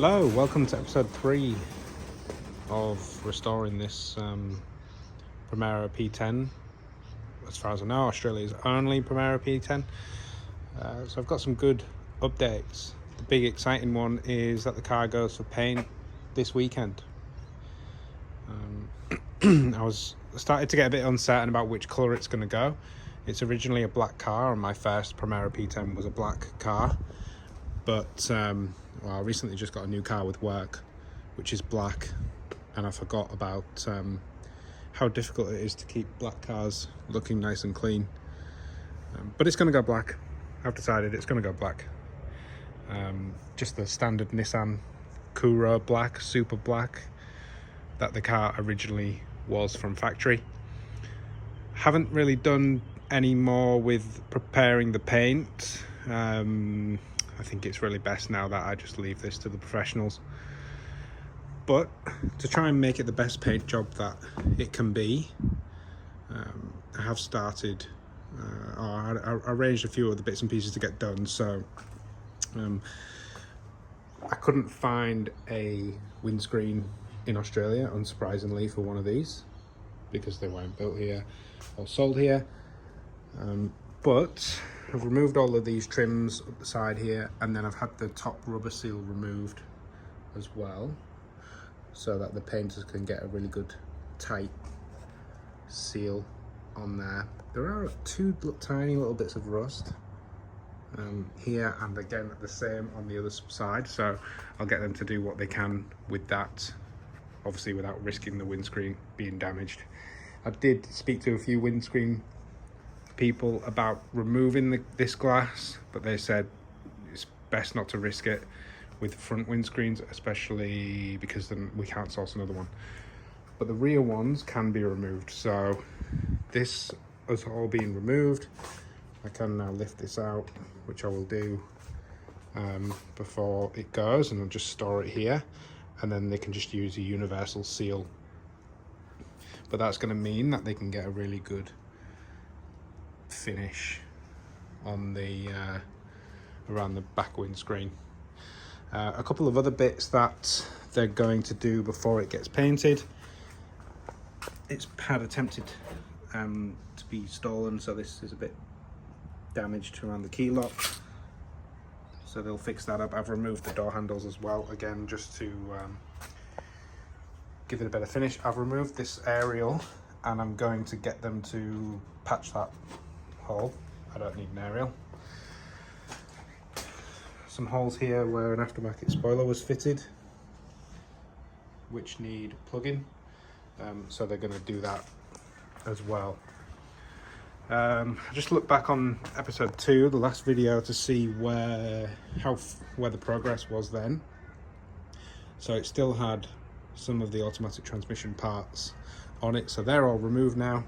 Hello, welcome to episode 3 of restoring this Primera P10. As far as I know, Australia's only Primera P10. So I've got some good updates. The big exciting one is that the car goes for paint this weekend. I started to get a bit uncertain about which colour it's going to go. It's originally a black car, and my first Primera P10 was a black car. But I recently just got a new car with work, which is black, and I forgot about how difficult it is to keep black cars looking nice and clean. But it's going to go black. I've decided it's going to go black. Just the standard Nissan Kuro black, super black, that the car originally was from factory. Haven't really done any more with preparing the paint. I think it's really best now that I just leave this to the professionals. But to try and make it the best paint job that it can be, I have started, I arranged a few of the bits and pieces to get done. So I couldn't find a windscreen in Australia, unsurprisingly, for one of these, because they weren't built here or sold here. But I've removed all of these trims up the side here, and then I've had the top rubber seal removed as well, so that the painters can get a really good tight seal on there. There are two tiny little bits of rust here, and again the same on the other side, so I'll get them to do what they can with that, obviously without risking the windscreen being damaged. I did speak to a few windscreen people about removing this glass, but they said it's best not to risk it with front windscreens, especially because then we can't source another one. But the rear ones can be removed, so this has all been removed. I can now lift this out, which I will do before it goes, and I'll just store it here, and then they can just use a universal seal. But that's going to mean that they can get a really good finish on the around the back windscreen. A couple of other bits that they're going to do before it gets painted. It's had attempted to be stolen, so this is a bit damaged around the key lock, so they'll fix that up. I've removed the door handles as well, again just to give it a better finish. I've removed this aerial, and I'm going to get them to patch that hole. I don't need an aerial. Some holes here where an aftermarket spoiler was fitted, which need plugging, so they're going to do that as well. I just looked back on episode 2, the last video, to see where the progress was then. So it still had some of the automatic transmission parts on it, so they're all removed now.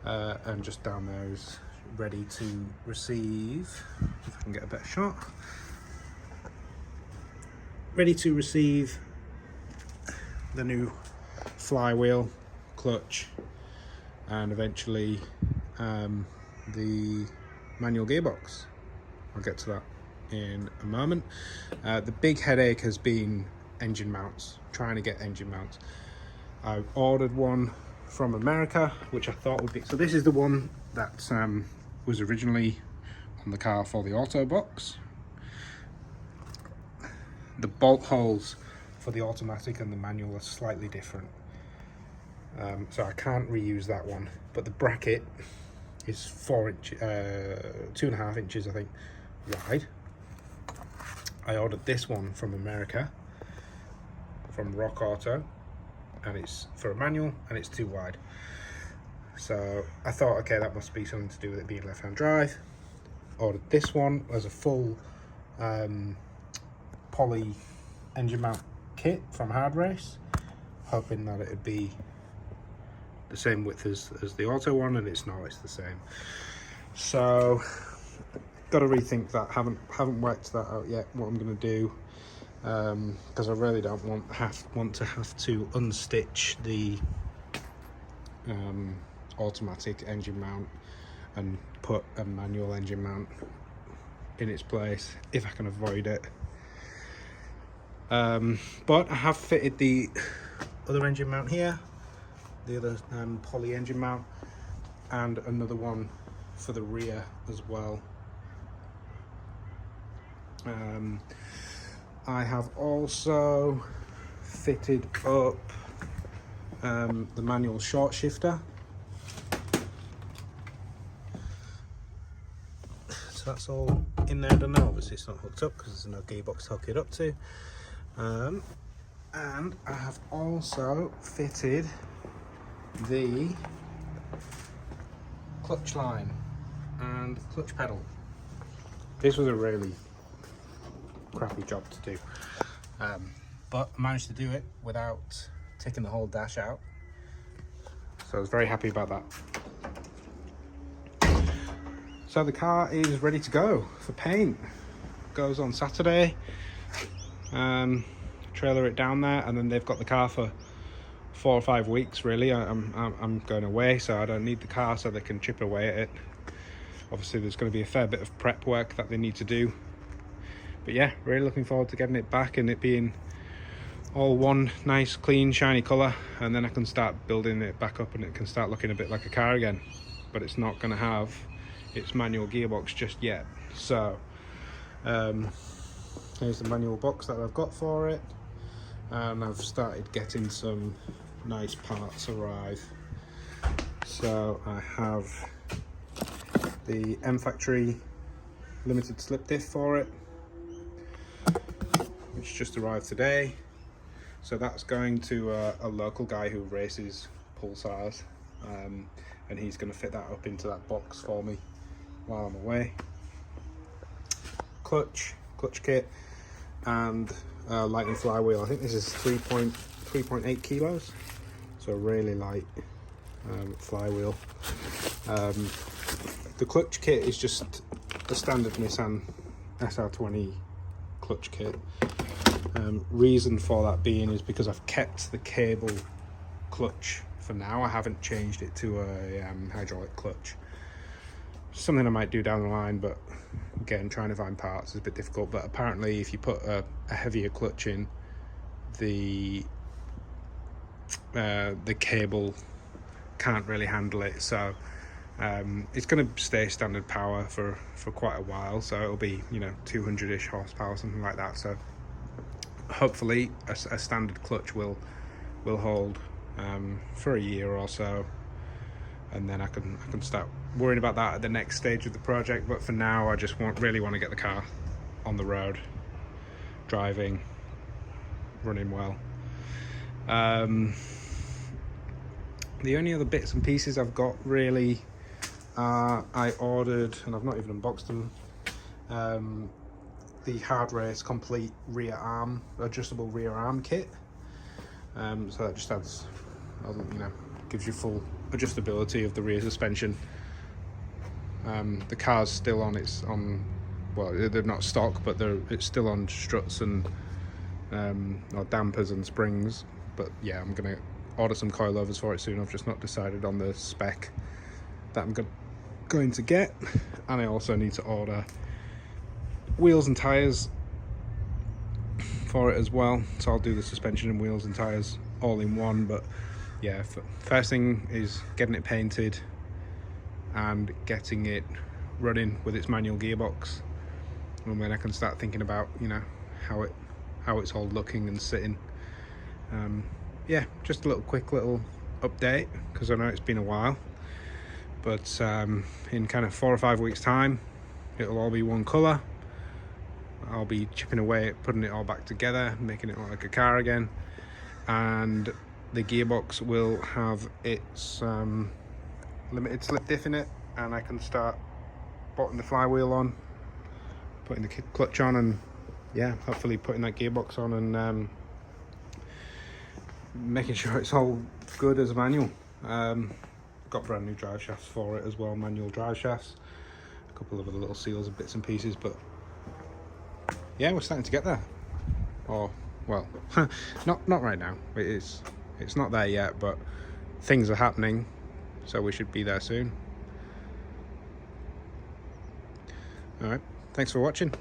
And just down there is ready to receive, if I can get a better shot, ready to receive the new flywheel, clutch, and eventually the manual gearbox. I'll get to that in a moment. The big headache has been engine mounts, trying to get engine mounts. I've ordered one from America, which I thought would be, so this is the one that was originally on the car for the auto box. The bolt holes for the automatic and the manual are slightly different, so I can't reuse that one, but the bracket is 2.5 inches I think wide. I ordered this one from America, from Rock Auto, and it's for a manual, and it's too wide. So I thought, okay, that must be something to do with it being left-hand drive. Ordered this one as a full poly engine mount kit from Hard Race, hoping that it would be the same width as the auto one, and it's not, it's the same. So got to rethink that. Haven't worked that out yet, what I'm going to do, because I really don't want to have to unstitch the automatic engine mount and put a manual engine mount in its place if I can avoid it. But I have fitted the other engine mount here, the other poly engine mount, and another one for the rear as well. I have also fitted up the manual short shifter. So that's all in there done now. Obviously it's not hooked up because there's no gearbox to hook it up to. And I have also fitted the clutch line and clutch pedal. This was a really crappy job to do, but I managed to do it without taking the whole dash out, so I was very happy about that. So the car is ready to go for paint. Goes on Saturday. Trailer it down there, and then they've got the car for 4 or 5 weeks. Really, I'm going away, so I don't need the car, so they can chip away at it. Obviously, there's going to be a fair bit of prep work that they need to do. But yeah, really looking forward to getting it back and it being all one nice, clean, shiny colour, and then I can start building it back up and it can start looking a bit like a car again. But it's not going to have its manual gearbox just yet. So here's the manual box that I've got for it, and I've started getting some nice parts arrive. So I have the M Factory limited slip diff for it, which just arrived today. So that's going to a local guy who races pulsars, and he's going to fit that up into that box for me while I'm away. Clutch kit, and lightning flywheel. I think this is 3.8 kilos, so really light flywheel. The clutch kit is just the standard Nissan SR20 clutch kit. Reason for that being is because I've kept the cable clutch for now. I haven't changed it to a hydraulic clutch. Something I might do down the line, but again, trying to find parts is a bit difficult. But apparently if you put a heavier clutch in, the cable can't really handle it. So it's going to stay standard power for quite a while, so it'll be, you know, 200-ish horsepower, something like that. So hopefully a standard clutch will hold for a year or so, and then I can start worrying about that at the next stage of the project. But for now, I just really want to get the car on the road, driving, running well. The only other bits and pieces I've got really I ordered, and I've not even unboxed them, the Hard Race complete rear arm, adjustable rear arm kit. So that just adds, you know, gives you full adjustability of the rear suspension. The car's still on well, they're not stock, but it's still on struts and or dampers and springs. But yeah, I'm gonna order some coilovers for it soon. I've just not decided on the spec that I'm going to get, and I also need to order wheels and tires for it as well. So I'll do the suspension and wheels and tires all in one. But yeah, first thing is getting it painted and getting it running with its manual gearbox, and then I can start thinking about, you know, how it's all looking and sitting. Yeah, just a quick little update, because I know it's been a while, but in kind of 4 or 5 weeks time it'll all be one colour. I'll be chipping away at putting it all back together, making it look like a car again, and the gearbox will have its limited slip diff in it, and I can start putting the flywheel on, putting the clutch on, and yeah, hopefully putting that gearbox on and making sure it's all good as a manual. Got brand new drive shafts for it as well, manual drive shafts, a couple of other little seals and bits and pieces. But yeah, we're starting to get there. Or well, not right now. It's not there yet, but things are happening, so we should be there soon. All right, thanks for watching.